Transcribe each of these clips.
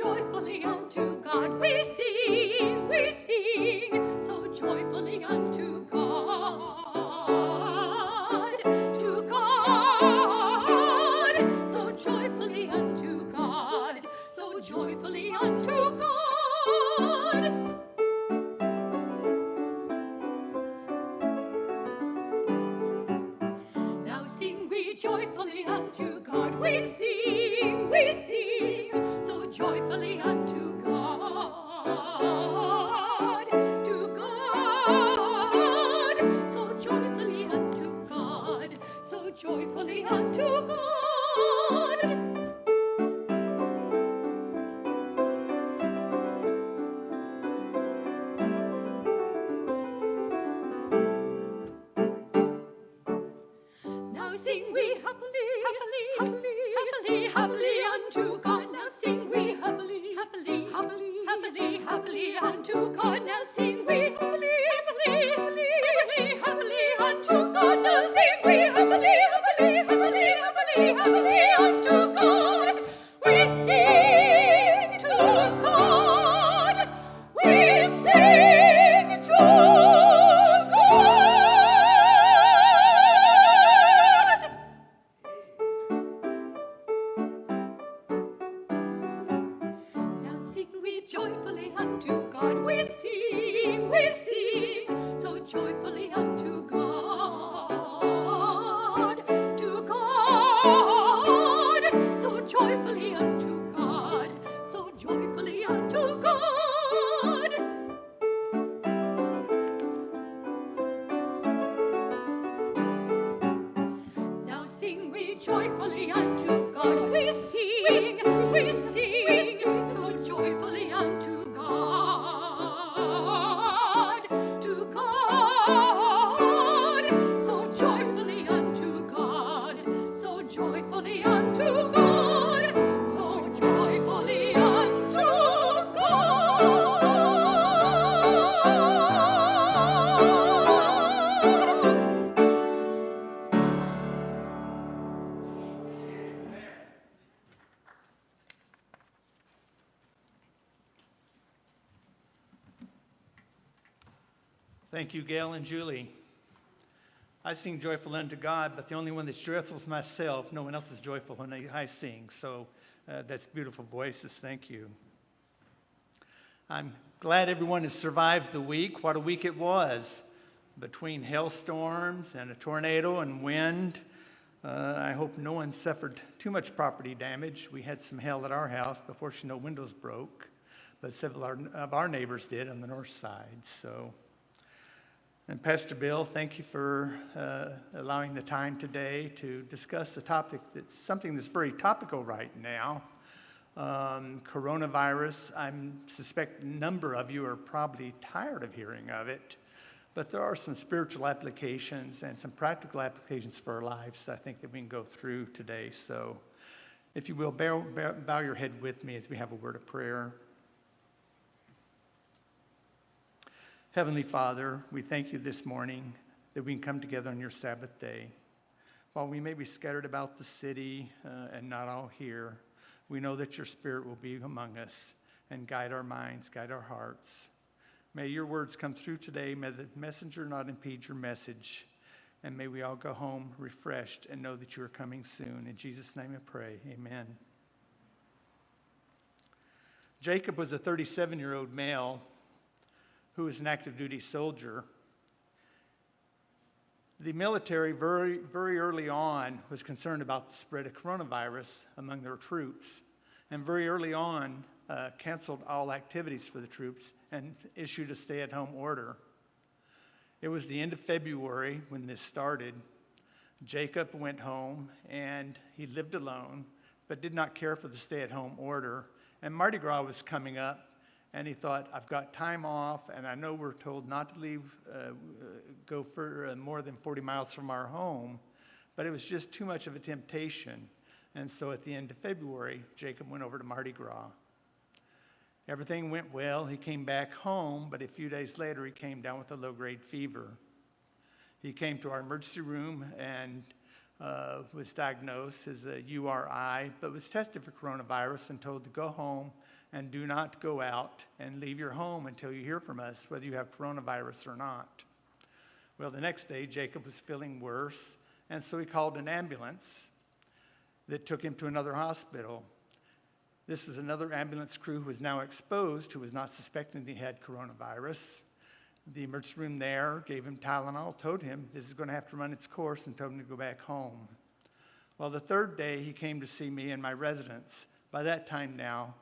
joyfully unto God. We sing, so joyfully unto God. To God, so joyfully unto God, so joyfully unto God. Now sing we joyfully unto God. We sing, so joyfully unto God. To God, so joyfully unto God, so joyfully unto God. Now sing we happily, happily, happily, happily, happily unto God. Now sing we happily, happily, happily, happily, happily unto God. Now sing we happily, happily, happily, happily, happily unto God. Now sing we happily, happily, happily, happily, happily unto God. We sing to God. We sing to God. Now sing we joyfully unto God. We sing, so joyfully unto God. To God, so joyfully unto God, so joyfully unto God. Now sing we joyfully unto God. We sing, so joyfully unto God. To God, so joyfully unto God, so joyfully unto God, so joyfully unto God. Thank you, Gail and Julie. I sing joyful unto God, but the only one that's joyful is myself. No one else is joyful when I sing. So that's beautiful voices. Thank you. I'm glad everyone has survived the week. What a week it was. Between hailstorms and a tornado and wind, I hope no one suffered too much property damage. We had some hail at our house, but fortunately no windows broke. But several of our neighbors did on the north side. And Pastor Bill, thank you for allowing the time today to discuss a topic that's something that's very topical right now. Coronavirus. I suspect a number of you are probably tired of hearing of it, but there are some spiritual applications and some practical applications for our lives I think that we can go through today. So if you will, bow your head with me as we have a word of prayer. Heavenly Father, we thank you this morning that we can come together on your Sabbath day. While we may be scattered about the city and not all here, we know that your Spirit will be among us and guide our minds, guide our hearts. May your words come through today. May the messenger not impede your message. And may we all go home refreshed and know that you are coming soon. In Jesus' name I pray, amen. Jacob was a 37-year-old male who was an active duty soldier. The military very, very early on was concerned about the spread of coronavirus among their troops, and very early on canceled all activities for the troops and issued a stay-at-home order. It was the end of February when this started. Jacob went home and he lived alone, but did not care for the stay-at-home order. And Marty Gras was coming up, and he thought, I've got time off, and I know we're told not to leave, go for more than 40 miles from our home, but it was just too much of a temptation. And so at the end of February, Jacob went over to Marty Gras. Everything went well. He came back home, but a few days later, he came down with a low-grade fever. He came to our emergency room, and was diagnosed as a URI, but was tested for coronavirus and told to go home and do not go out and leave your home until you hear from us whether you have coronavirus or not. Well, the next day, Jacob was feeling worse, and so he called an ambulance that took him to another hospital. This was another ambulance crew who was now exposed, who was not suspecting he had coronavirus. The emergency room there gave him Tylenol, told him this is going to have to run its course, and told him to go back home. Well, the third day, he came to see me in my residence. By that time now,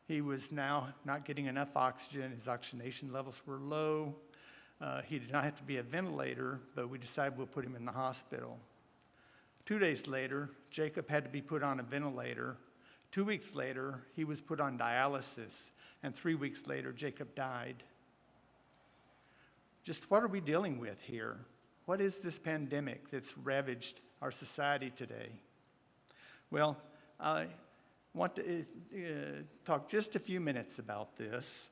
he was now not getting enough oxygen. His oxygenation levels were low. He did not have to be a ventilator, but we decided we'll put him in the hospital. 2 days later, Jacob had to be put on a ventilator. 2 weeks later, he was put on dialysis. And 3 weeks later, Jacob died. Just what are we dealing with here? What is this pandemic that's ravaged our society today? Well, I want to talk just a few minutes about this.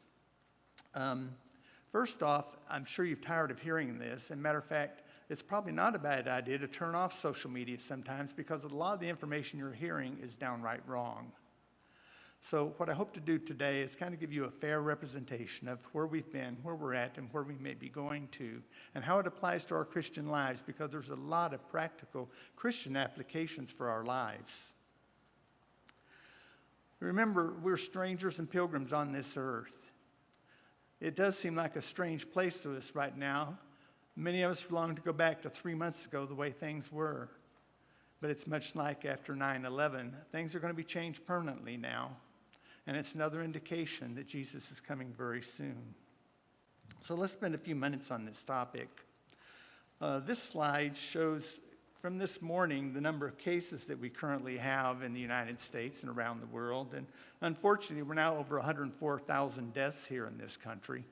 First off, I'm sure you're tired of hearing this. As a matter of fact, it's probably not a bad idea to turn off social media sometimes because a lot of the information you're hearing is downright wrong. So what I hope to do today is kind of give you a fair representation of where we've been, where we're at, and where we may be going to, and how it applies to our Christian lives, because there's a lot of practical Christian applications for our lives. Remember, we're strangers and pilgrims on this earth. It does seem like a strange place to us right now. Many of us long to go back to 3 months ago, the way things were. But it's much like after 9/11. Things are going to be changed permanently now. And it's another indication that Jesus is coming very soon. So let's spend a few minutes on this topic. This slide shows from this morning the number of cases that we currently have in the United States and around the world. And unfortunately, we're now over 104,000 deaths here in this country.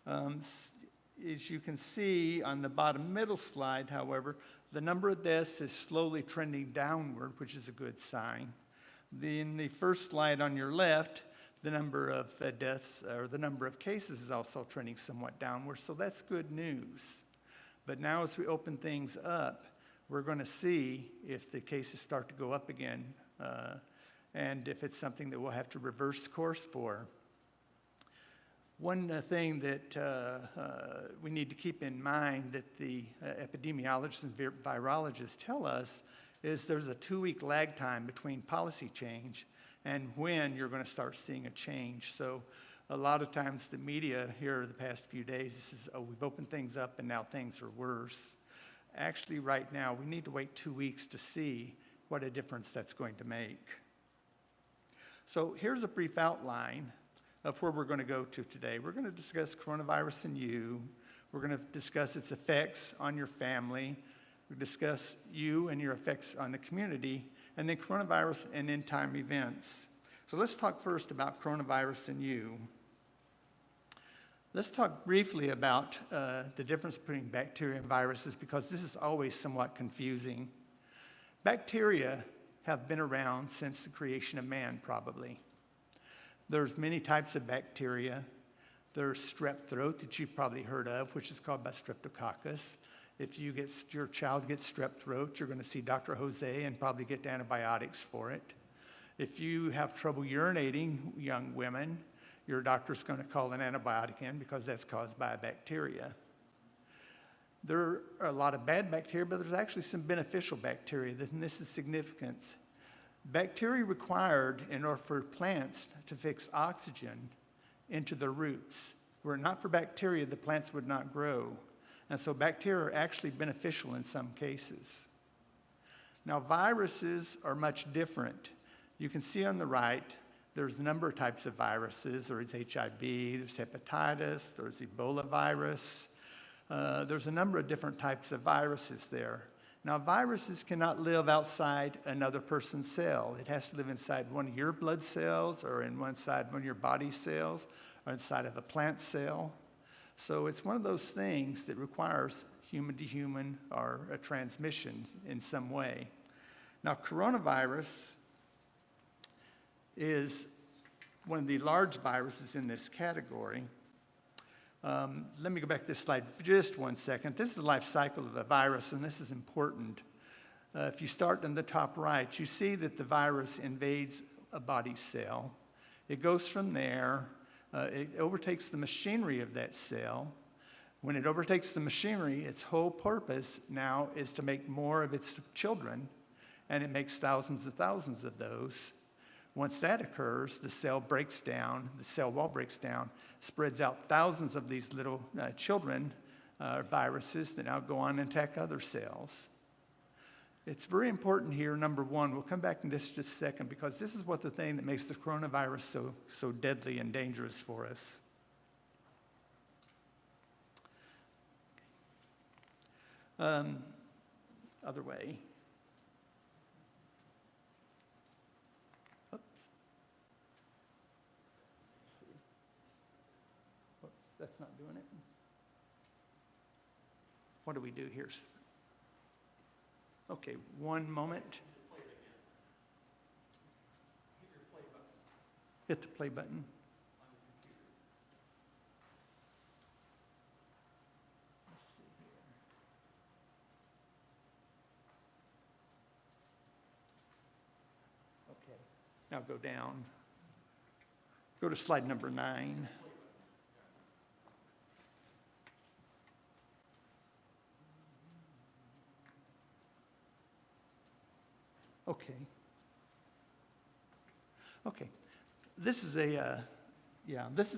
As you can see on the bottom middle slide, however, the number of deaths is slowly trending downward, which is a good sign. In the first slide on your left, the number of deaths, or the number of cases, is also trending somewhat downward, so that's good news. But now as we open things up, we're going to see if the cases start to go up again, and if it's something that we'll have to reverse course for. One thing that we need to keep in mind that the epidemiologists and virologists tell us is there's a 2-week lag time between policy change and when you're going to start seeing a change. So a lot of times the media here the past few days says, oh, we've opened things up and now things are worse. Actually, right now, we need to wait 2 weeks to see what a difference that's going to make. So here's a brief outline of where we're going to go to today. We're going to discuss coronavirus in you. We're going to discuss its effects on your family. We'll discuss you and your effects on the community, and then coronavirus and end-time events. So let's talk first about coronavirus and you. Let's talk briefly about the difference between bacteria and viruses, because this is always somewhat confusing. Bacteria have been around since the creation of man, probably. There's many types of bacteria. There's strep throat that you've probably heard of, which is called by Streptococcus. If your child gets strep throat, you're going to see Dr. Jose and probably get antibiotics for it. If you have trouble urinating, young women, your doctor's going to call an antibiotic in because that's caused by a bacteria. There are a lot of bad bacteria, but there's actually some beneficial bacteria, and this is significant. Bacteria required in order for plants to fix oxygen into their roots. Were it not for bacteria, the plants would not grow. And so bacteria are actually beneficial in some cases. Now, viruses are much different. You can see on the right, there's a number of types of viruses. There's HIV, there's hepatitis, there's Ebola virus. There's a number of different types of viruses there. Now, viruses cannot live outside another person's cell. It has to live inside one of your blood cells, or in one of your body cells, or inside of a plant cell. So it's one of those things that requires human to human or a transmission in some way. Now, coronavirus is one of the large viruses in this category. Let me go back to this slide for just 1 second. This is the life cycle of a virus, and this is important. If you start in the top right, you see that the virus invades a body cell. It goes from there, it overtakes the machinery of that cell. When it overtakes the machinery, its whole purpose now is to make more of its children, and it makes thousands of those. Once that occurs, the cell breaks down, the cell wall breaks down, spreads out thousands of these little children viruses that now go on and attack other cells. It's very important here, number one, we'll come back to this just a second, because this is what the thing that makes the coronavirus so deadly and dangerous for us. Other way. Oops. Whoops, that's not doing it. What do we do here? Okay, one moment. Hit the play button. Let's see here. Okay, now go down. Go to slide number 9. Okay. This is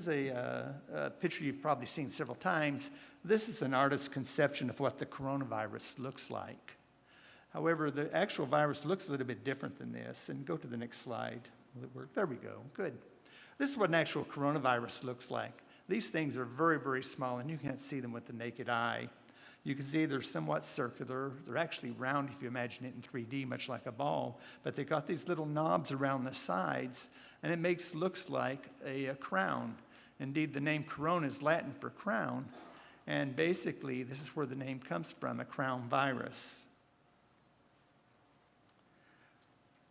a picture you've probably seen several times. This is an artist's conception of what the coronavirus looks like. However, the actual virus looks a little bit different than this. And go to the next slide. Will it work? There we go. Good. This is what an actual coronavirus looks like. These things are very, very small, and you can't see them with the naked eye. You can see they're somewhat circular. They're actually round if you imagine it in 3D, much like a ball. But they've got these little knobs around the sides, and it looks like a crown. Indeed, the name corona is Latin for crown. And basically, this is where the name comes from, a crown virus.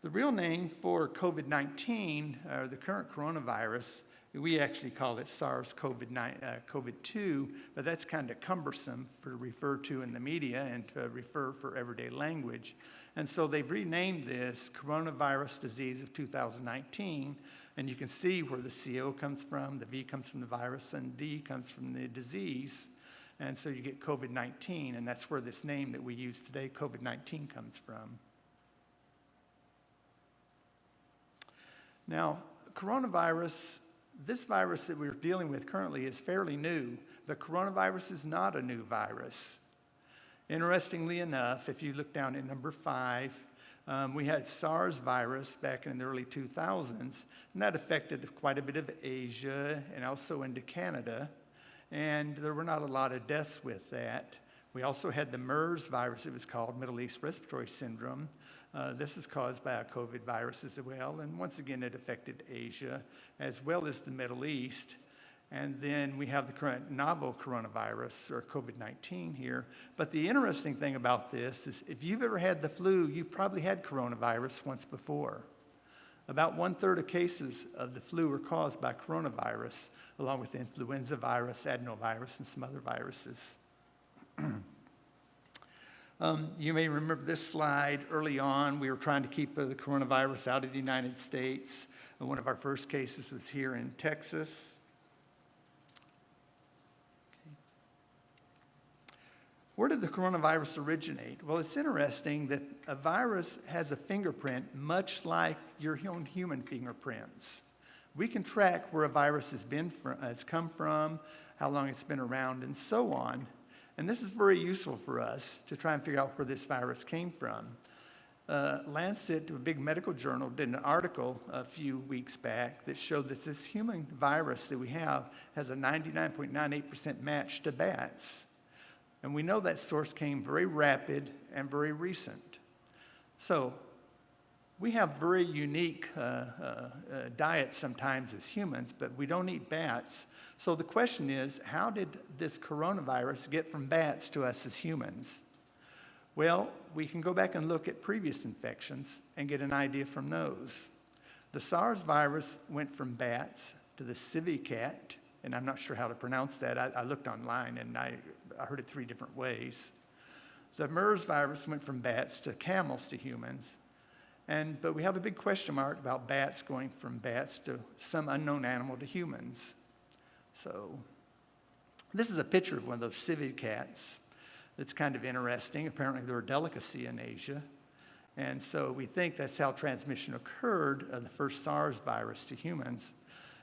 The real name for COVID-19, or the current coronavirus, we actually call it SARS-CoV-2, but that's kind of cumbersome to refer to in the media and to refer for everyday language. And so they've renamed this Coronavirus Disease of 2019, and you can see where the CO comes from, the V comes from the virus, and D comes from the disease. And so you get COVID-19, and that's where this name that we use today, COVID-19, comes from. Now, coronavirus, this virus that we're dealing with currently is fairly new. The coronavirus is not a new virus. Interestingly enough, if you look down at number 5, we had SARS virus back in the early 2000s, and that affected quite a bit of Asia and also into Canada, and there were not a lot of deaths with that. We also had the MERS virus, it was called, Middle East Respiratory Syndrome. This is caused by a COVID virus as well, and once again it affected Asia as well as the Middle East. And then we have the current novel coronavirus, or COVID-19 here. But the interesting thing about this is if you've ever had the flu, you probably had coronavirus once before. About 1/3 of cases of the flu were caused by coronavirus, along with influenza virus, adenovirus, and some other viruses. You may remember this slide. Early on, we were trying to keep the coronavirus out of the United States. And one of our first cases was here in Texas. Okay. Where did the coronavirus originate? Well, it's interesting that a virus has a fingerprint much like your own human fingerprints. We can track where a virus has come from, how long it's been around, and so on. And this is very useful for us to try and figure out where this virus came from. Lancet, a big medical journal, did an article a few weeks back that showed that this human virus that we have has a 99.98% match to bats. And we know that source came very rapid and very recent. So we have very unique diets sometimes as humans, but we don't eat bats. So the question is, how did this coronavirus get from bats to us as humans? Well, we can go back and look at previous infections and get an idea from those. The SARS virus went from bats to the civet cat, and I'm not sure how to pronounce that. I looked online and I heard it 3 different ways. The MERS virus went from bats to camels to humans. But we have a big question mark about bats going from bats to some unknown animal to humans. So this is a picture of one of those civet cats. That's kind of interesting. Apparently they're a delicacy in Asia. And so we think that's how transmission occurred of the first SARS virus to humans.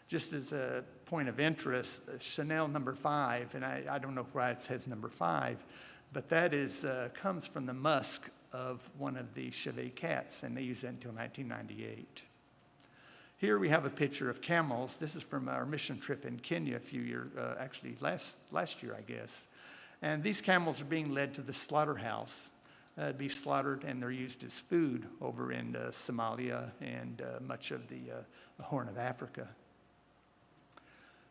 Just as a point of interest, Chanel number 5, and I don't know why it says number 5, but that is comes from the musk of one of the civet cats, and they used that until 1998. Here we have a picture of camels. This is from our mission trip in Kenya a few years, actually last year, I guess. And these camels are being led to the slaughterhouse to be slaughtered, and they're used as food over in Somalia and much of the Horn of Africa.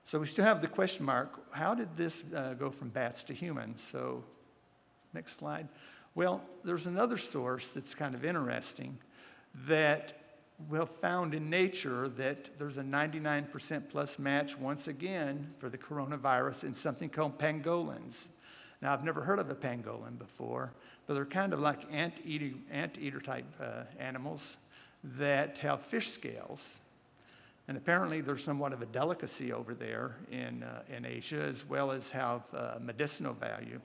So we still have the question mark, how did this go from bats to humans? So next slide. Well, there's another source that's kind of interesting that we found in nature that there's a 99% plus match once again for the coronavirus in something called pangolins. Now, I've never heard of a pangolin before, but they're kind of like anteater type animals that have fish scales. And apparently there's somewhat of a delicacy over there in Asia, as well as have medicinal value.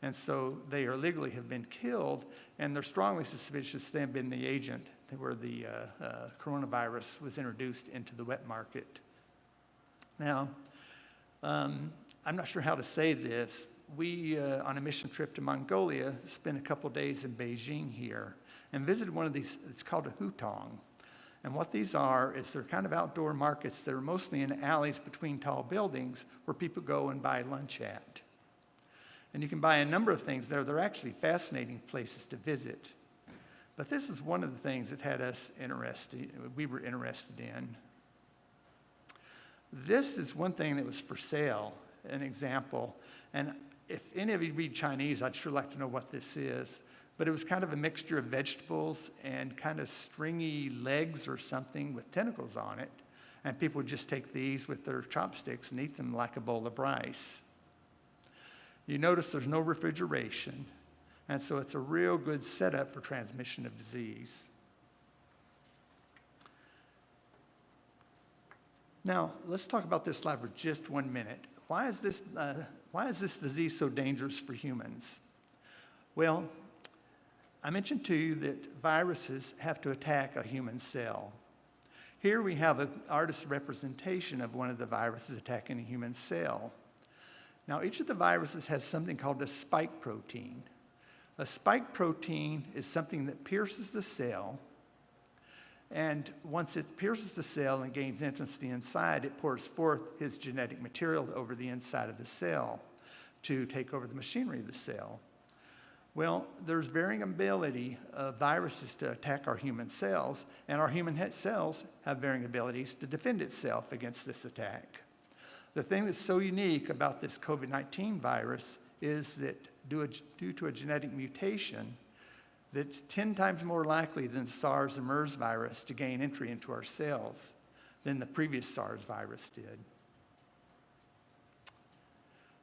And so they illegally have been killed, and they're strongly suspicious they have been the agent where the coronavirus was introduced into the wet market. Now, I'm not sure how to say this. We, on a mission trip to Mongolia, spent a couple days in Beijing here and visited one of these, it's called a hutong. And what these are is they're kind of outdoor markets that are mostly in alleys between tall buildings where people go and buy lunch at. And you can buy a number of things there. They're actually fascinating places to visit. But this is one of the things that had us interested, we were interested in. This is one thing that was for sale, an example. And if any of you read Chinese, I'd sure like to know what this is. But it was kind of a mixture of vegetables and kind of stringy legs or something with tentacles on it. And people would just take these with their chopsticks and eat them like a bowl of rice. You notice there's no refrigeration, and so it's a real good setup for transmission of disease. Now, let's talk about this slide for just 1 minute. Why is this disease so dangerous for humans? Well, I mentioned to you that viruses have to attack a human cell. Here we have an artist's representation of one of the viruses attacking a human cell. Now, each of the viruses has something called a spike protein. A spike protein is something that pierces the cell, and once it pierces the cell and gains entrance to the inside, it pours forth its genetic material over the inside of the cell to take over the machinery of the cell. Well, there's varying ability of viruses to attack our human cells, and our human cells have varying abilities to defend itself against this attack. The thing that's so unique about this COVID-19 virus is that due to a genetic mutation, that's 10 times more likely than SARS and MERS virus to gain entry into our cells than the previous SARS virus did.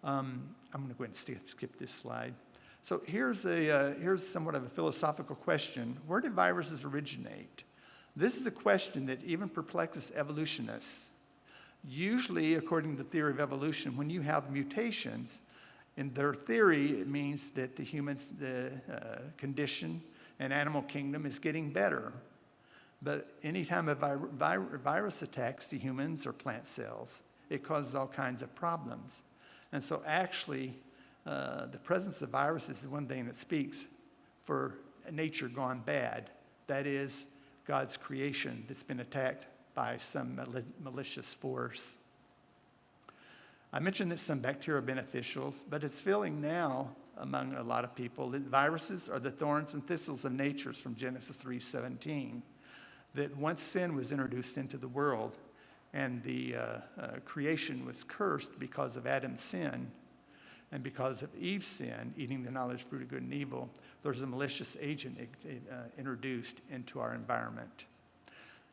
I'm going to go ahead and skip this slide. So here's somewhat of a philosophical question. Where did viruses originate? This is a question that even perplexes evolutionists. Usually, according to the theory of evolution, when you have mutations, in their theory, it means that the condition and animal kingdom is getting better. But anytime a virus attacks the humans or plant cells, it causes all kinds of problems. And so actually, the presence of viruses is one thing that speaks for nature gone bad. That is, God's creation that's been attacked by some malicious force. I mentioned that some bacteria are beneficial, but it's feeling now among a lot of people that viruses are the thorns and thistles of nature from Genesis 3:17. That once sin was introduced into the world and the creation was cursed because of Adam's sin and because of Eve's sin, eating the knowledge of fruit of good and evil, there's a malicious agent introduced into our environment.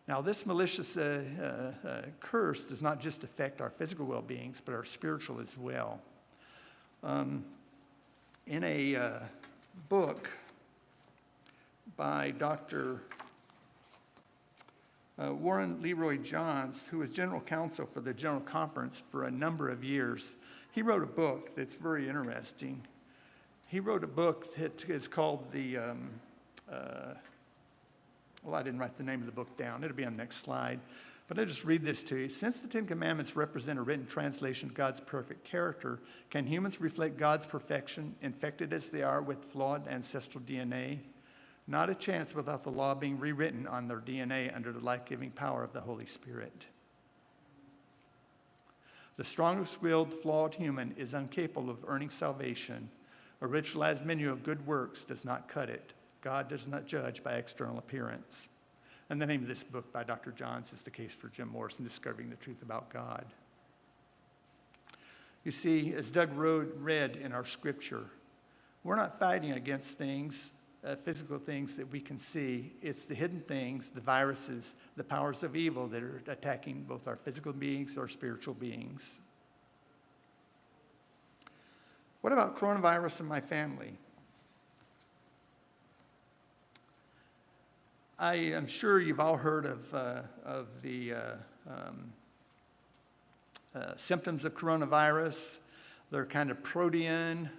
Now, this malicious curse does not just affect our physical well-beings, but our spiritual as well. In a book by Dr. Warren Leroy Johns, who was general counsel for the General Conference for a number of years. He wrote a book that's very interesting. He wrote a book that is called well, I didn't write the name of the book down. It'll be on the next slide. But I'll just read this to you. Since the Ten Commandments represent a written translation of God's perfect character, can humans reflect God's perfection, infected as they are with flawed ancestral DNA? Not a chance without the law being rewritten on their DNA under the life-giving power of the Holy Spirit. The strongest-willed, flawed human is incapable of earning salvation. A ritualized menu of good works does not cut it. God does not judge by external appearance. And the name of this book by Dr. Johns is The Case for Jim Morrison, Discovering the Truth About God. You see, as Doug read in our scripture, we're not fighting against things, physical things that we can see. It's the hidden things, the viruses, the powers of evil that are attacking both our physical beings or spiritual beings. What about coronavirus in my family? I am sure you've all heard of the symptoms of coronavirus. They're kind of protean.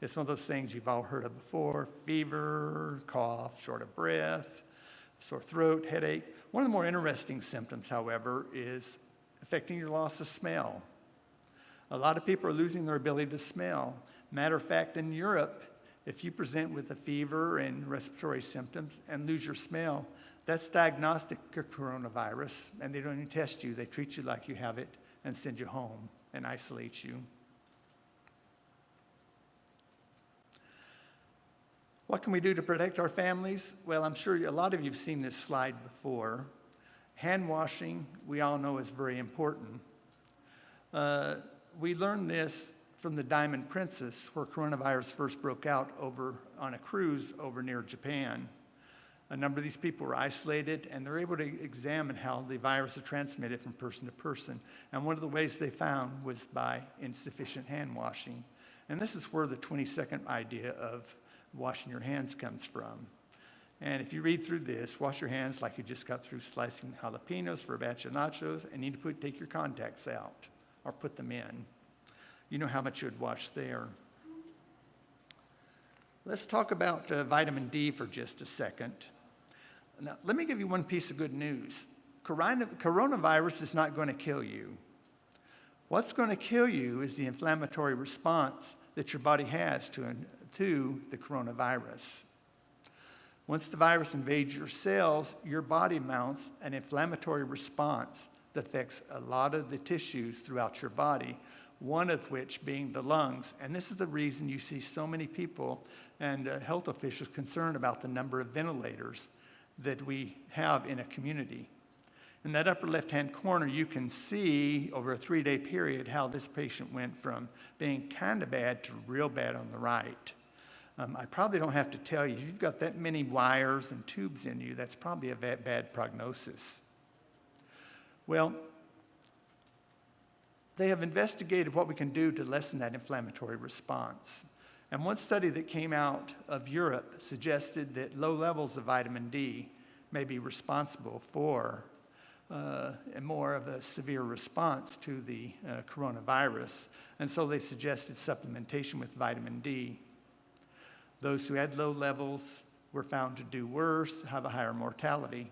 It's one of those things you've all heard of before: fever, cough, short of breath, sore throat, headache. One of the more interesting symptoms, however, is affecting your loss of smell. A lot of people are losing their ability to smell. Matter of fact, in Europe, if you present with a fever and respiratory symptoms and lose your smell, that's diagnostic of coronavirus, and they don't even test you. They treat you like you have it and send you home and isolate you. What can we do to protect our families? Well, I'm sure a lot of you have seen this slide before. Hand washing, we all know, is very important. We learned this from the Diamond Princess, where coronavirus first broke out on a cruise over near Japan. A number of these people were isolated, and they're able to examine how the virus is transmitted from person to person. And one of the ways they found was by insufficient hand washing. And this is where the 20-second idea of washing your hands comes from. And if you read through this, wash your hands like you just got through slicing jalapenos for a batch of nachos, and need to take your contacts out or put them in. You know how much you would wash there. Let's talk about vitamin D for just a second. Now, let me give you one piece of good news. Coronavirus is not going to kill you. What's going to kill you is the inflammatory response that your body has to the coronavirus. Once the virus invades your cells, your body mounts an inflammatory response that affects a lot of the tissues throughout your body, one of which being the lungs. And this is the reason you see so many people and health officials concerned about the number of ventilators that we have in a community. In that upper left-hand corner, you can see over a 3-day period how this patient went from being kind of bad to real bad on the right. I probably don't have to tell you, if you've got that many wires and tubes in you, that's probably a bad prognosis. Well, they have investigated what we can do to lessen that inflammatory response. And one study that came out of Europe suggested that low levels of vitamin D may be responsible for more of a severe response to the coronavirus. And so they suggested supplementation with vitamin D. Those who had low levels were found to do worse, have a higher mortality.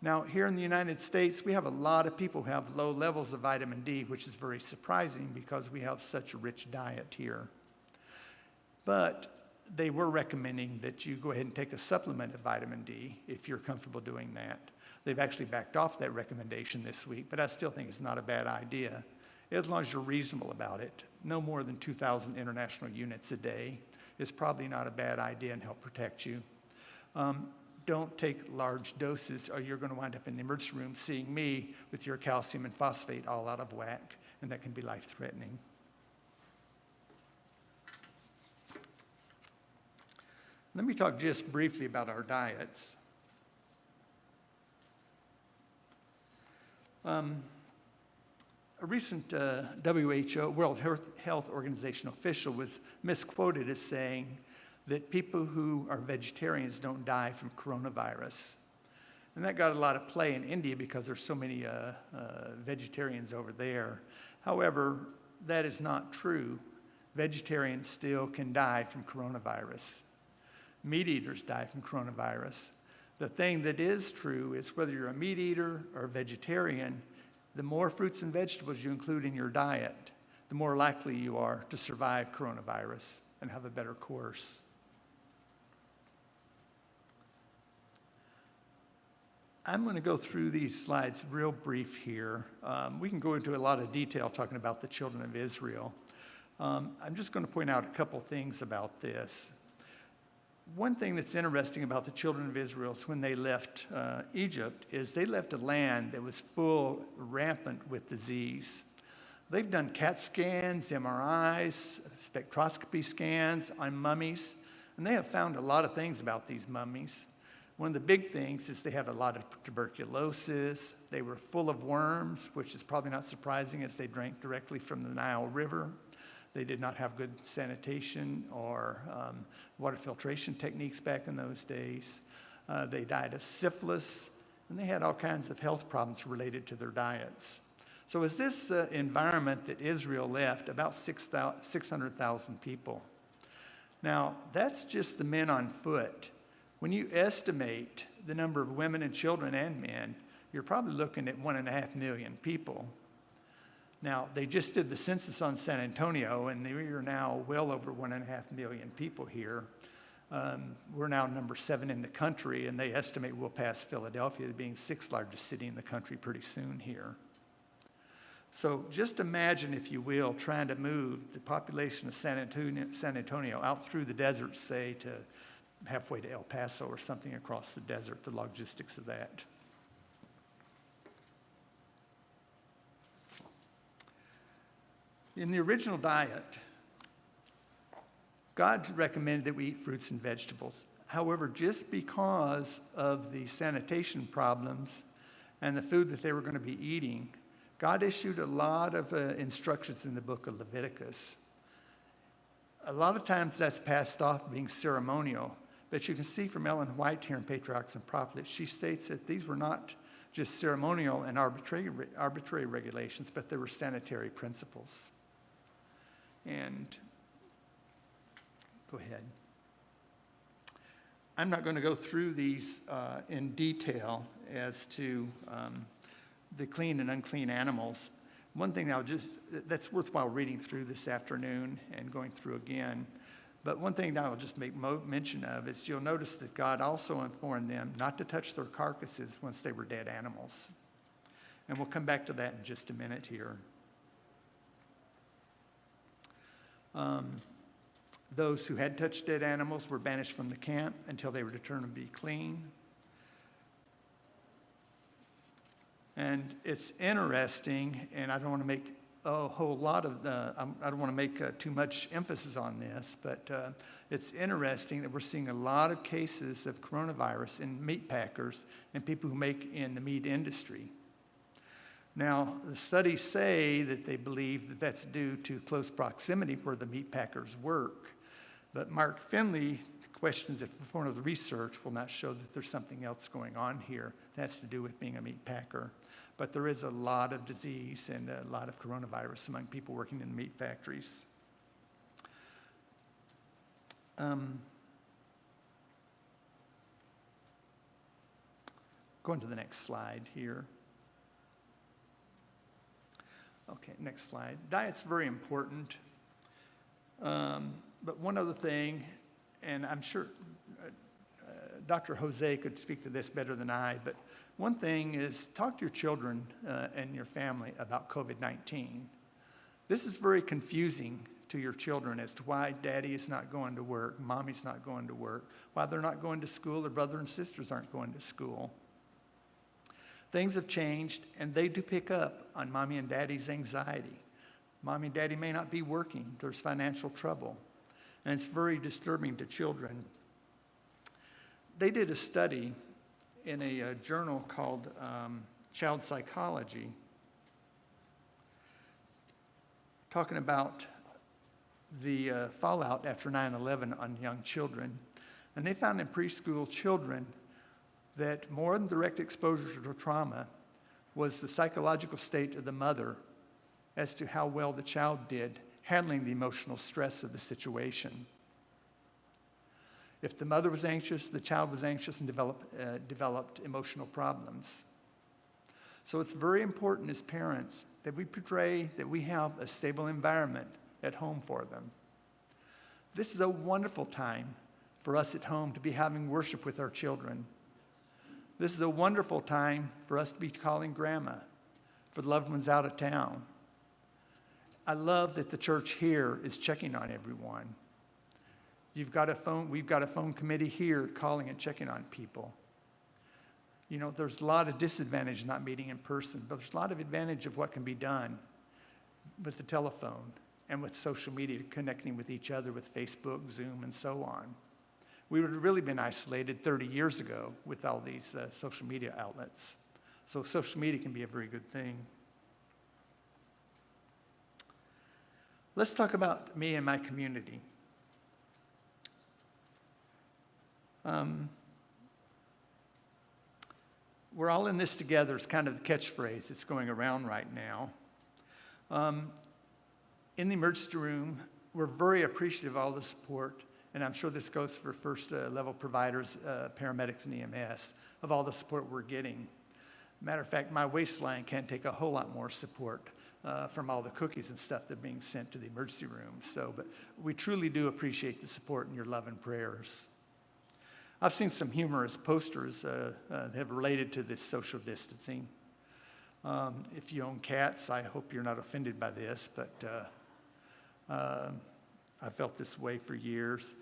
Now, here in the United States, we have a lot of people who have low levels of vitamin D, which is very surprising because we have such a rich diet here. But they were recommending that you go ahead and take a supplement of vitamin D if you're comfortable doing that. They've actually backed off that recommendation this week, but I still think it's not a bad idea, as long as you're reasonable about it. No more than 2,000 international units a day is probably not a bad idea and help protect you. Don't take large doses or you're going to wind up in the emergency room seeing me with your calcium and phosphate all out of whack, and that can be life-threatening. Let me talk just briefly about our diets. A recent WHO, World Health Organization official was misquoted as saying that people who are vegetarians don't die from coronavirus. And that got a lot of play in India because there's so many vegetarians over there. However, that is not true. Vegetarians still can die from coronavirus. Meat eaters die from coronavirus. The thing that is true is whether you're a meat eater or a vegetarian, the more fruits and vegetables you include in your diet, the more likely you are to survive coronavirus and have a better course. I'm going to go through these slides real brief here. We can go into a lot of detail talking about the children of Israel. I'm just going to point out a couple things about this. One thing that's interesting about the children of Israel is when they left Egypt is they left a land that was rampant with disease. They've done CAT scans, MRIs, spectroscopy scans on mummies, and they have found a lot of things about these mummies. One of the big things is they had a lot of tuberculosis. They were full of worms, which is probably not surprising as they drank directly from the Nile River. They did not have good sanitation or water filtration techniques back in those days. They died of syphilis, and they had all kinds of health problems related to their diets. So is this environment that Israel left about 600,000 people? Now, that's just the men on foot. When you estimate the number of women and children and men, you're probably looking at 1.5 million people. Now, they just did the census on San Antonio, and we are now well over 1.5 million people here. We're now number 7 in the country, and they estimate we'll pass Philadelphia as being 6th largest city in the country pretty soon here. So just imagine, if you will, trying to move the population of San Antonio out through the desert, say, to halfway to El Paso or something across the desert, the logistics of that. In the original diet, God recommended that we eat fruits and vegetables. However, just because of the sanitation problems and the food that they were going to be eating, God issued a lot of instructions in the book of Leviticus. A lot of times that's passed off being ceremonial, but you can see from Ellen White here in Patriarchs and Prophets, she states that these were not just ceremonial and arbitrary regulations, but they were sanitary principles. And go ahead. I'm not going to go through these in detail as to the clean and unclean animals. One thing that's worthwhile reading through this afternoon and going through again, but one thing that I'll just make mention of is you'll notice that God also informed them not to touch their carcasses once they were dead animals. And we'll come back to that in just a minute here. Those who had touched dead animals were banished from the camp until they were determined to be clean. And it's interesting, and I don't want to make a whole lot of I don't want to make too much emphasis on this, but it's interesting that we're seeing a lot of cases of coronavirus in meat packers and people who make in the meat industry. Now, the studies say that they believe that that's due to close proximity where the meat packers work. But Mark Finley questions if the form of the research will not show that there's something else going on here that has to do with being a meat packer. But there is a lot of disease and a lot of coronavirus among people working in meat factories. Going to the next slide here. Okay, next slide. Diet's very important. But one other thing, and I'm sure Dr. Jose could speak to this better than I, but one thing is talk to your children and your family about COVID-19. This is very confusing to your children as to why daddy is not going to work, mommy's not going to work, why they're not going to school, their brother and sisters aren't going to school. Things have changed, and they do pick up on mommy and daddy's anxiety. Mommy and daddy may not be working. There's financial trouble. And it's very disturbing to children. They did a study in a journal called Child Psychology, talking about the fallout after 9/11 on young children. And they found in preschool children that more than direct exposure to trauma was the psychological state of the mother as to how well the child did handling the emotional stress of the situation. If the mother was anxious, the child was anxious and developed emotional problems. So it's very important as parents that we portray that we have a stable environment at home for them. This is a wonderful time for us at home to be having worship with our children. This is a wonderful time for us to be calling grandma, for the loved ones out of town. I love that the church here is checking on everyone. We've got a phone committee here calling and checking on people. You know, there's a lot of disadvantage not meeting in person, but there's a lot of advantage of what can be done with the telephone and with social media, connecting with each other with Facebook, Zoom, and so on. We would have really been isolated 30 years ago with all these social media outlets. So social media can be a very good thing. Let's talk about me and my community. We're all in this together is kind of the catchphrase that's going around right now. In the emergency room, we're very appreciative of all the support, and I'm sure this goes for first level providers, paramedics and EMS, of all the support we're getting. Matter of fact, my waistline can't take a whole lot more support from all the cookies and stuff that are being sent to the emergency room. But we truly do appreciate the support and your love and prayers. I've seen some humorous posters that have related to this social distancing. If you own cats, I hope you're not offended by this, but I felt this way for years.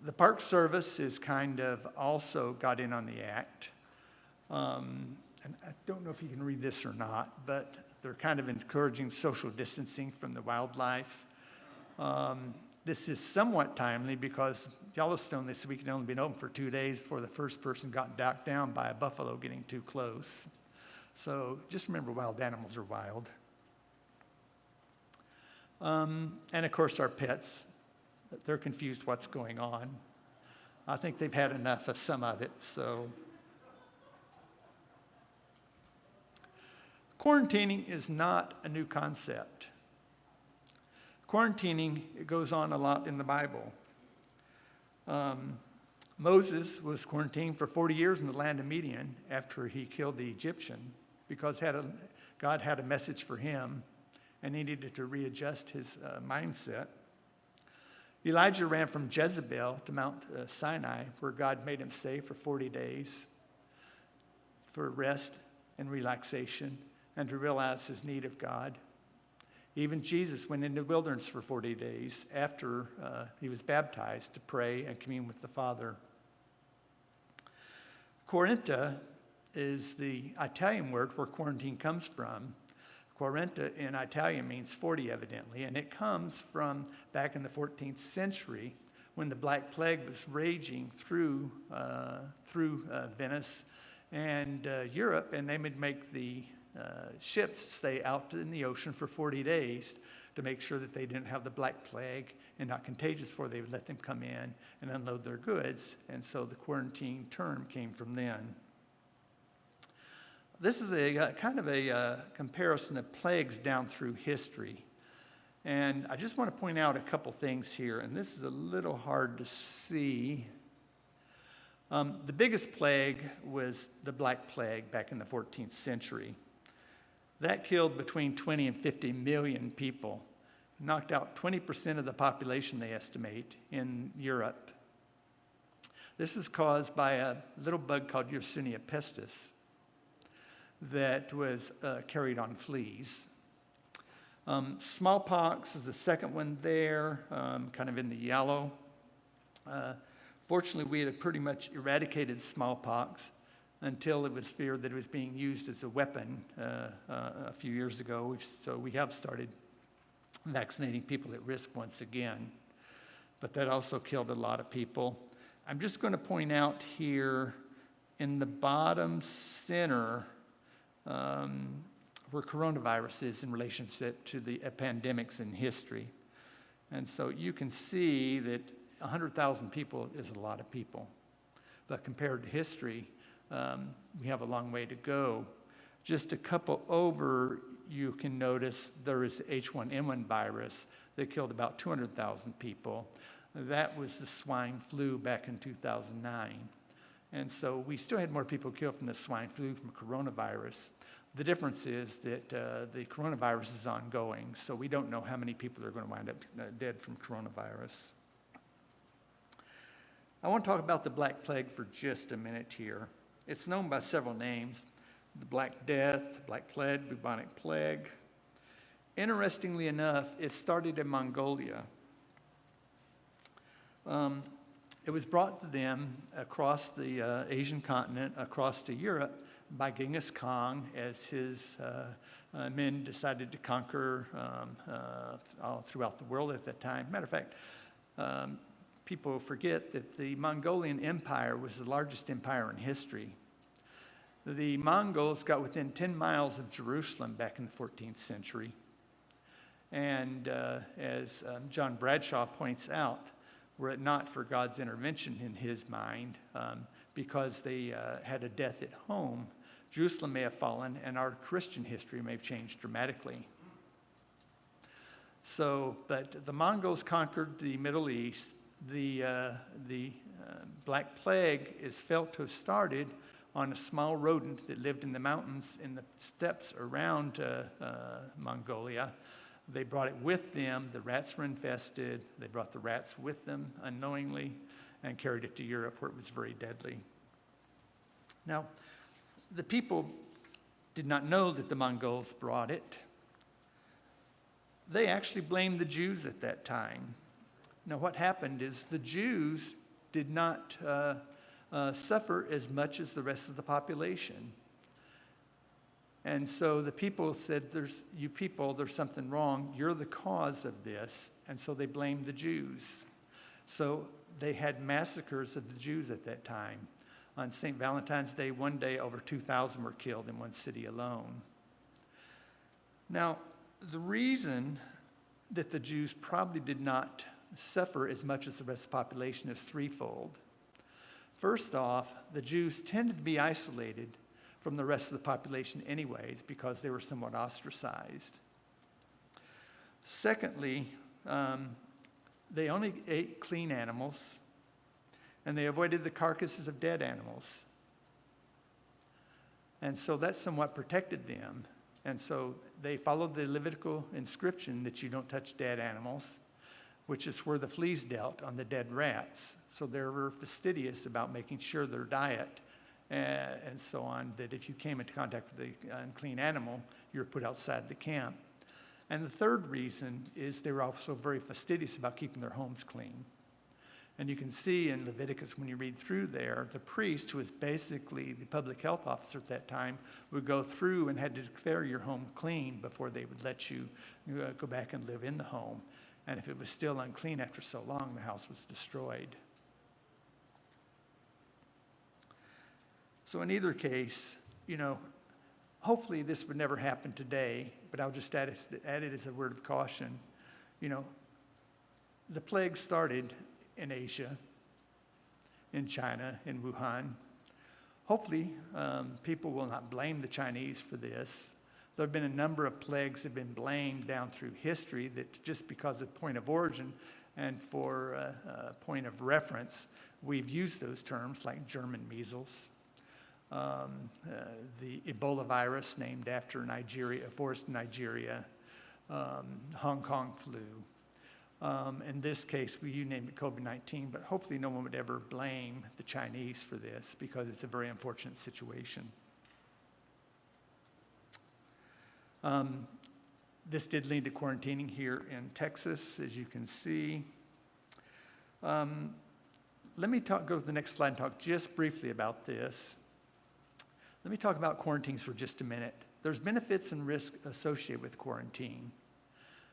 The Park Service is kind of also got in on the act. And I don't know if you can read this or not, but they're kind of encouraging social distancing from the wildlife. This is somewhat timely because Yellowstone this week had only been open for 2 days before the first person got knocked down by a buffalo getting too close. So just remember, wild animals are wild. And of course our pets, they're confused what's going on. I think they've had enough of some of it, so. Quarantining is not a new concept. Quarantining, it goes on a lot in the Bible. Moses was quarantined for 40 years in the land of Midian after he killed the Egyptian because God had a message for him and he needed to readjust his mindset. Elijah ran from Jezebel to Mount Sinai, where God made him stay for 40 days for rest and relaxation and to realize his need of God. Even Jesus went into the wilderness for 40 days after he was baptized to pray and commune with the Father. Quaranta is the Italian word where quarantine comes from. Quaranta in Italian means 40, evidently, and it comes from back in the 14th century when the Black Plague was raging through Venice and Europe, and they would make the ships stay out in the ocean for 40 days to make sure that they didn't have the Black Plague and not contagious before they would let them come in and unload their goods. And so the quarantine term came from then. This is a kind of a comparison of plagues down through history. And I just want to point out a couple things here, and this is a little hard to see. The biggest plague was the Black Plague back in the 14th century. That killed between 20 and 50 million people, knocked out 20% of the population, they estimate, in Europe. This is caused by a little bug called Yersinia pestis that was carried on fleas. Smallpox is the second one there, kind of in the yellow. Fortunately, we had pretty much eradicated smallpox until it was feared that it was being used as a weapon a few years ago. So we have started vaccinating people at risk once again. But that also killed a lot of people. I'm just going to point out here in the bottom center where coronavirus is in relationship to the pandemics in history. And so you can see that 100,000 people is a lot of people. But compared to history, we have a long way to go. Just a couple over, you can notice there is the H1N1 virus that killed about 200,000 people. That was the swine flu back in 2009. And so we still had more people killed from the swine flu from coronavirus. The difference is that the coronavirus is ongoing, so we don't know how many people are going to wind up dead from coronavirus. I want to talk about the Black Plague for just a minute here. It's known by several names: the Black Death, Black Plague, bubonic plague. Interestingly enough, it started in Mongolia. It was brought to them across the Asian continent, across to Europe, by Genghis Khan as his men decided to conquer all throughout the world at that time. Matter of fact, people forget that the Mongolian Empire was the largest empire in history. The Mongols got within 10 miles of Jerusalem back in the 14th century. And as John Bradshaw points out, were it not for God's intervention in his mind, because they had a death at home, Jerusalem may have fallen and our Christian history may have changed dramatically. So, but the Mongols conquered the Middle East. The Black Plague is felt to have started on a small rodent that lived in the mountains in the steppes around Mongolia. They brought it with them. The rats were infested. They brought the rats with them unknowingly and carried it to Europe, where it was very deadly. Now, the people did not know that the Mongols brought it. They actually blamed the Jews at that time. Now, what happened is the Jews did not suffer as much as the rest of the population. And so the people said, there's something wrong. You're the cause of this. And so they blamed the Jews. So they had massacres of the Jews at that time. On St. Valentine's Day, one day, over 2,000 were killed in one city alone. Now, the reason that the Jews probably did not suffer as much as the rest of the population is threefold. First off, the Jews tended to be isolated from the rest of the population anyways, because they were somewhat ostracized. Secondly, they only ate clean animals, and they avoided the carcasses of dead animals. And so that somewhat protected them. And so they followed the Levitical inscription that you don't touch dead animals, which is where the fleas dealt on the dead rats. So they were fastidious about making sure their diet and so on, that if you came into contact with the unclean animal, you were put outside the camp. And the third reason is they were also very fastidious about keeping their homes clean. And you can see in Leviticus, when you read through there, the priest, who was basically the public health officer at that time, would go through and had to declare your home clean before they would let you go back and live in the home. And if it was still unclean after so long, the house was destroyed. So in either case, hopefully this would never happen today, but I'll just add it as a word of caution. The plague started in Asia, in China, in Wuhan. Hopefully, people will not blame the Chinese for this. There have been a number of plagues that have been blamed down through history that just because of point of origin and for a point of reference, we've used those terms like German measles, the Ebola virus named after Nigeria, a forest in Nigeria, Hong Kong flu. In this case, you named it COVID-19, but hopefully no one would ever blame the Chinese for this because it's a very unfortunate situation. This did lead to quarantining here in Texas, as you can see. Let me go to the next slide and talk just briefly about this. Let me talk about quarantines for just a minute. There's benefits and risks associated with quarantine.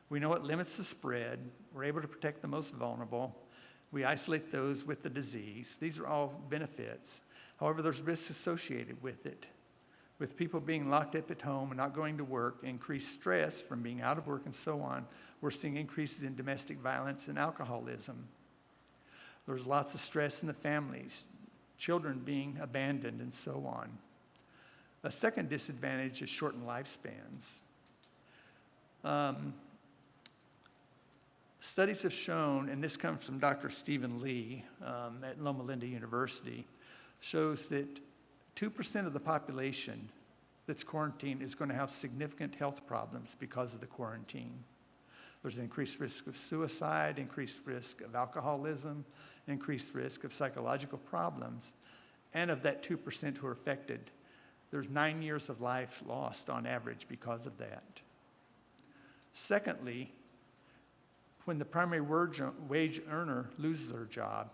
We know it limits the spread. We're able to protect the most vulnerable. We isolate those with the disease. These are all benefits. However, there's risks associated with it. With people being locked up at home and not going to work, increased stress from being out of work and so on, we're seeing increases in domestic violence and alcoholism. There's lots of stress in the families, children being abandoned and so on. A second disadvantage is shortened lifespans. Studies have shown, and this comes from Dr. Stephen Lee at Loma Linda University, shows that 2% of the population that's quarantined is going to have significant health problems because of the quarantine. There's an increased risk of suicide, increased risk of alcoholism, increased risk of psychological problems. And of that 2% who are affected, there's 9 years of life lost on average because of that. Secondly, when the primary wage earner loses their job,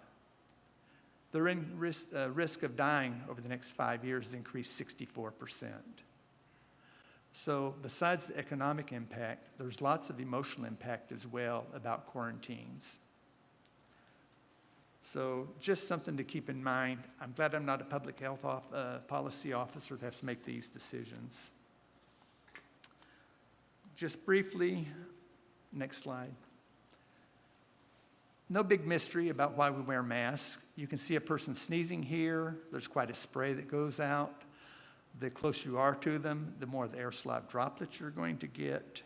their risk of dying over the next 5 years has increased 64%. So besides the economic impact, there's lots of emotional impact as well about quarantines. So just something to keep in mind. I'm glad I'm not a public health policy officer that has to make these decisions. Just briefly, next slide. No big mystery about why we wear masks. You can see a person sneezing here. There's quite a spray that goes out. The closer you are to them, the more the aerosol droplets you're going to get.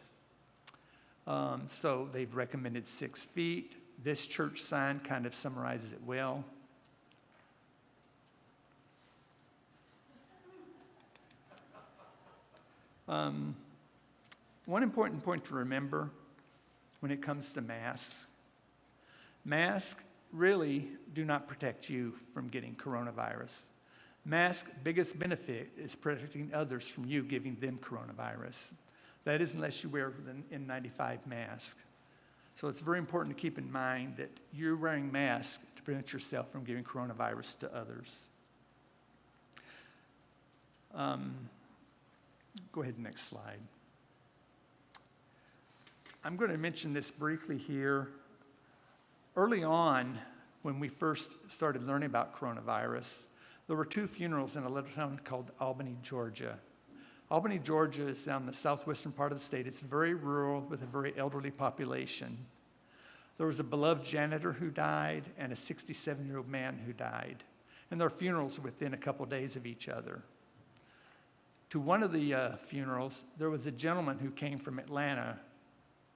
So they've recommended 6 feet. This church sign kind of summarizes it well. One important point to remember when it comes to masks, masks really do not protect you from getting coronavirus. Mask's biggest benefit is protecting others from you giving them coronavirus. That is unless you wear an N95 mask. So it's very important to keep in mind that you're wearing masks to prevent yourself from giving coronavirus to others. Go ahead, next slide. I'm going to mention this briefly here. Early on, when we first started learning about coronavirus, there were 2 funerals in a little town called Albany, Georgia. Albany, Georgia is down the southwestern part of the state. It's very rural with a very elderly population. There was a beloved janitor who died and a 67-year-old man who died. And their funerals were within a couple days of each other. To one of the funerals, there was a gentleman who came from Atlanta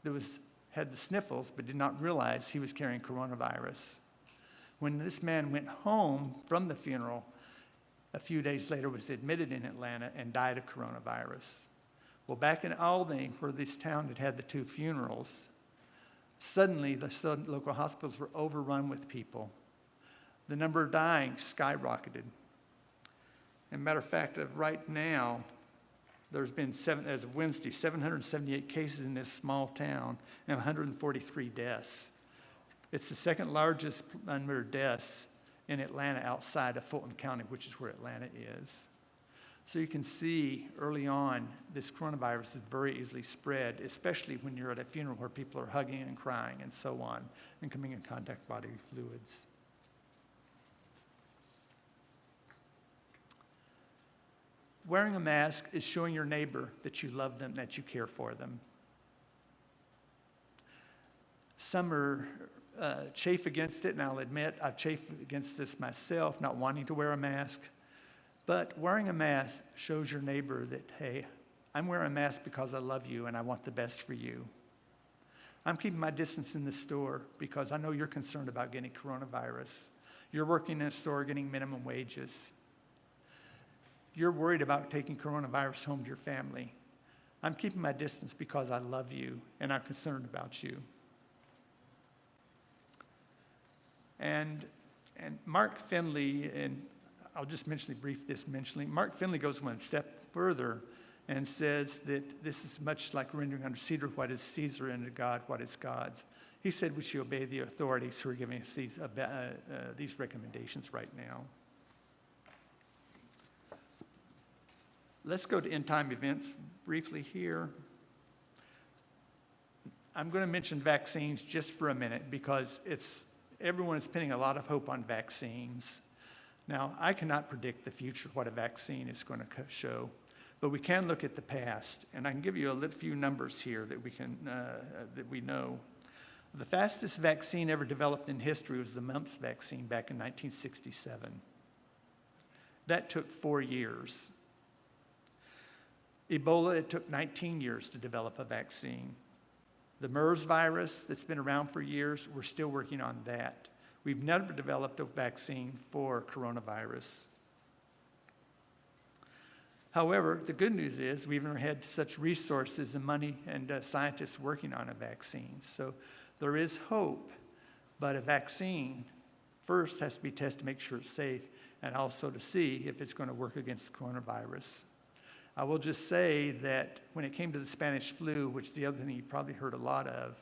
that had the sniffles but did not realize he was carrying coronavirus. When this man went home from the funeral, a few days later was admitted in Atlanta and died of coronavirus. Well, back in Albany, where this town had the 2 funerals, suddenly the local hospitals were overrun with people. The number of dying skyrocketed. As a matter of fact, right now, there's been, as of Wednesday, 778 cases in this small town and 143 deaths. It's the second largest number of deaths in Atlanta outside of Fulton County, which is where Atlanta is. So you can see early on, this coronavirus is very easily spread, especially when you're at a funeral where people are hugging and crying and so on, and coming in contact with bodily fluids. Wearing a mask is showing your neighbor that you love them, that you care for them. Some are chafe against it, and I'll admit I've chafed against this myself, not wanting to wear a mask. But wearing a mask shows your neighbor that, hey, I'm wearing a mask because I love you and I want the best for you. I'm keeping my distance in the store because I know you're concerned about getting coronavirus. You're working in a store getting minimum wages. You're worried about taking coronavirus home to your family. I'm keeping my distance because I love you and I'm concerned about you. And Mark Finley, and I'll just mention Mark Finley goes one step further and says that this is much like rendering unto Caesar what is Caesar and to God what is God's. He said we should obey the authorities who are giving us these recommendations right now. Let's go to Endtime Events briefly here. I'm going to mention vaccines just for a minute because everyone is pinning a lot of hope on vaccines. Now, I cannot predict the future, what a vaccine is going to show. But we can look at the past, and I can give you a few numbers here that we know. The fastest vaccine ever developed in history was the mumps vaccine back in 1967. That took 4 years. Ebola, it took 19 years to develop a vaccine. The MERS virus that's been around for years, we're still working on that. We've never developed a vaccine for coronavirus. However, the good news is we've never had such resources and money and scientists working on a vaccine. So there is hope, but a vaccine first has to be tested to make sure it's safe and also to see if it's going to work against the coronavirus. I will just say that when it came to the Spanish flu, which the other thing you probably heard a lot of,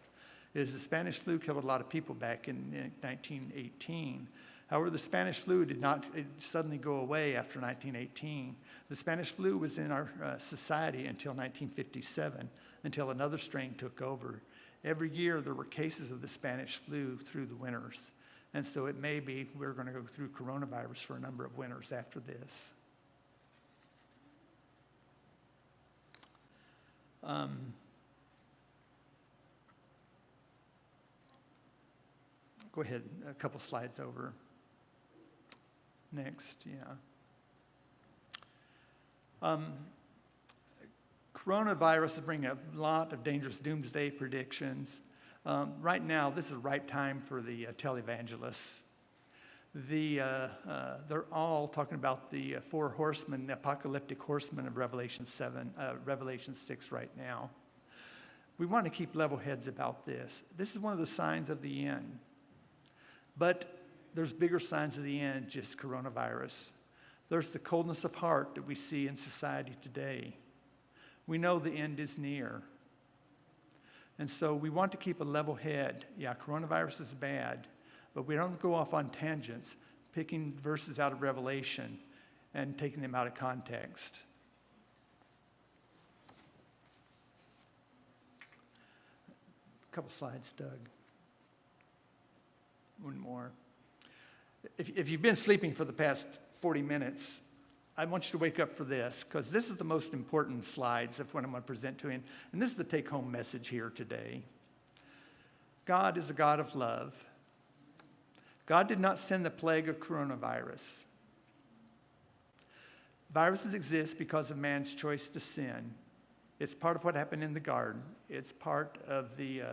is the Spanish flu killed a lot of people back in 1918. However, the Spanish flu did not suddenly go away after 1918. The Spanish flu was in our society until 1957, until another strain took over. Every year there were cases of the Spanish flu through the winters. And so it may be we're going to go through coronavirus for a number of winters after this. Go ahead, a couple slides over. Next, yeah. Coronavirus is bringing a lot of dangerous doomsday predictions. Right now, this is the right time for the televangelists. They're all talking about the 4 horsemen, the apocalyptic horsemen of Revelation 6 right now. We want to keep level heads about this. This is one of the signs of the end. But there's bigger signs of the end, just coronavirus. There's the coldness of heart that we see in society today. We know the end is near. And so we want to keep a level head. Yeah, coronavirus is bad, but we don't go off on tangents, picking verses out of Revelation and taking them out of context. A couple slides, Doug. One more. If you've been sleeping for the past 40 minutes, I want you to wake up for this, because this is the most important slides of what I'm going to present to you. And this is the take-home message here today. God is a God of love. God did not send the plague of coronavirus. Viruses exist because of man's choice to sin. It's part of what happened in the garden. It's part of the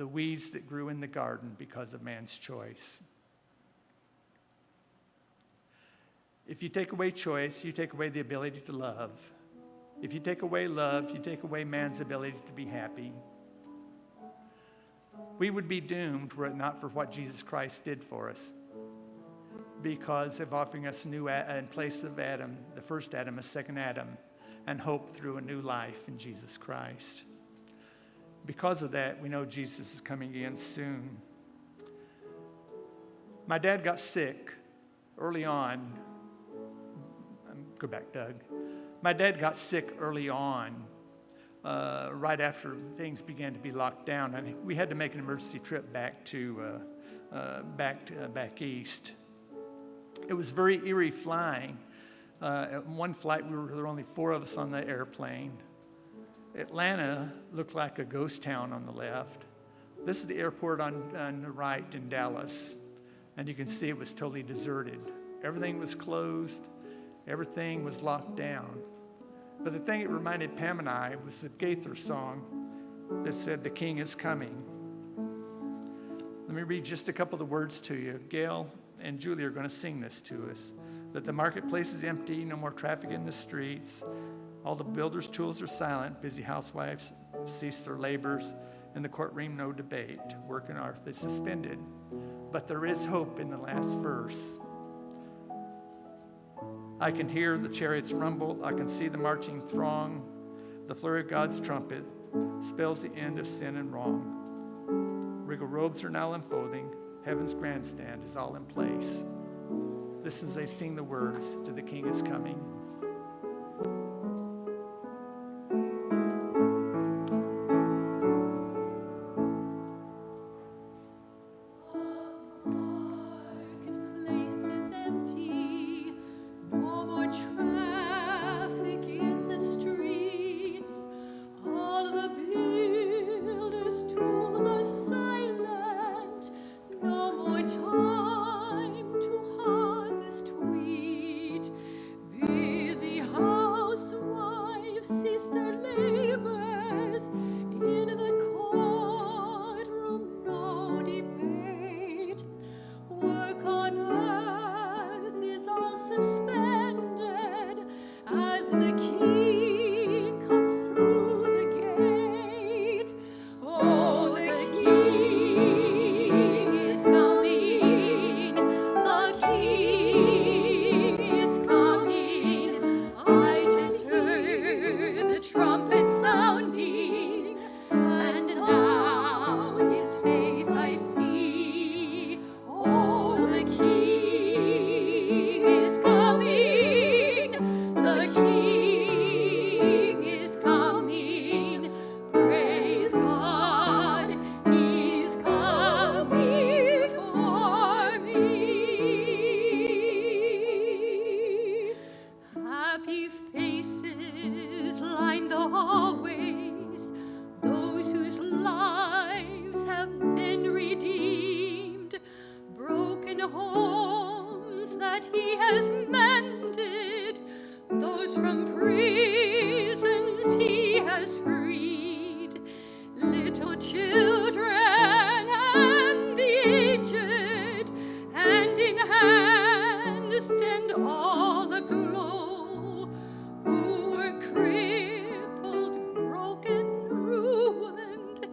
weeds that grew in the garden because of man's choice. If you take away choice, you take away the ability to love. If you take away love, you take away man's ability to be happy. We would be doomed were it not for what Jesus Christ did for us, because of offering us new in place of Adam, the first Adam, a second Adam, and hope through a new life in Jesus Christ. Because of that, we know Jesus is coming again soon. My dad got sick early on. Go back, Doug. My dad got sick early on, right after things began to be locked down. And we had to make an emergency trip back east. It was very eerie flying. At one flight, there were only 4 of us on the airplane. Atlanta looked like a ghost town on the left. This is the airport on the right in Dallas. And you can see it was totally deserted. Everything was closed. Everything was locked down. But the thing that reminded Pam and I was the Gaither song that said, "The King is coming." Let me read just a couple of the words to you. Gail and Julie are going to sing this to us. That the marketplace is empty, no more traffic in the streets. All the builders' tools are silent. Busy housewives cease their labors. In the courtroom, no debate. Work and art is suspended. But there is hope in the last verse. I can hear the chariots rumble. I can see the marching throng. The flurry of God's trumpet spells the end of sin and wrong. Regal robes are now unfolding. Heaven's grandstand is all in place. Listen as they sing the words to "The King is Coming." Marketplace is empty, no more traffic in the that he has mended, those from prisons he has freed, little children and the aged, hand in hand stand all aglow, who were crippled, broken, ruined,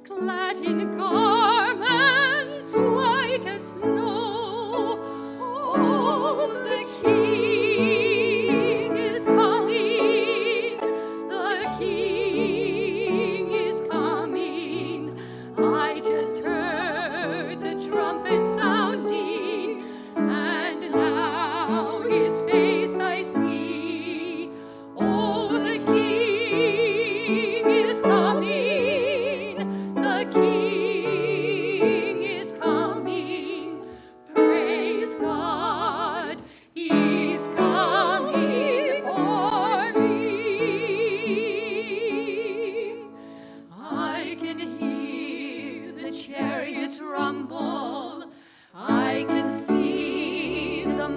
clad in garments white as snow. Oh, the King is coming, the King is coming. I just heard the trumpet sounding, and now his face I see. Oh, the King is coming, the King is coming. Praise God, he's coming for me. I can hear the chariots rumble, I can see the